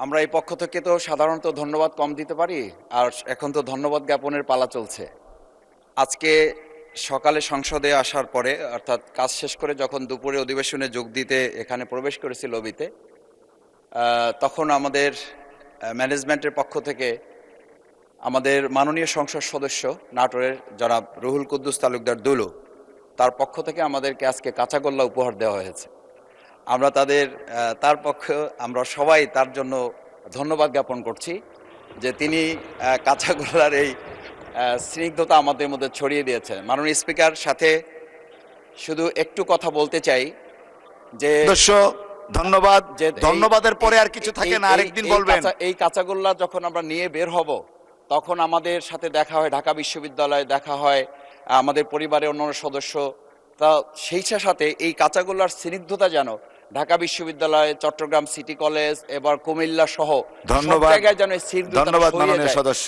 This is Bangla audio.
আমরা এই পক্ষ থেকে তো সাধারণত ধন্যবাদ কম দিতে পারি, আর এখন তো ধন্যবাদ জ্ঞাপনের পালা চলছে। আজকে সকালে সংসদে আসার পরে, অর্থাৎ কাজ শেষ করে যখন দুপুরে অধিবেশনে যোগ দিতে এখানে প্রবেশ করেছি লবিতে, তখন আমাদের ম্যানেজমেন্টের পক্ষ থেকে আমাদের মাননীয় সংসদ সদস্য নাটোরের জনাব রুহুল কুদ্দুস তালুকদার দুলু, তার পক্ষ থেকে আমাদেরকে আজকে কাঁচাগোল্লা উপহার দেওয়া হয়েছে। আমরা তার পক্ষে আমরা সবাই তার জন্য ধন্যবাদ জ্ঞাপন করছি যে তিনি কাঁচাগোল্লার এই স্নিগ্ধতা আমাদের মধ্যে ছড়িয়ে দিয়েছেন। মাননীয় স্পিকার, সাথে শুধু একটু কথা বলতে চাই যে ধন্যবাদ। যে ধন্যবাদের পরে আর কিছু থাকে না, আরেকদিন বলবেন। এই কাঁচাগোল্লা যখন আমরা নিয়ে বের হব, তখন আমাদের সাথে দেখা হয় ঢাকা বিশ্ববিদ্যালয়ে, দেখা হয় আমাদের পরিবারের অন্যান্য সদস্য। তা সেই সাথে এই কাঁচাগোল্লার স্নিগ্ধতা যেন ঢাকা বিশ্ববিদ্যালয়, চট্টগ্রাম সিটি কলেজ, এবার কুমিল্লা সহ সব ধন্যবাদ। জায়গায় যেন এই স্নিগ্ধতা ধন্যবাদ ছড়িয়ে মাননীয় যায়। সদস্য।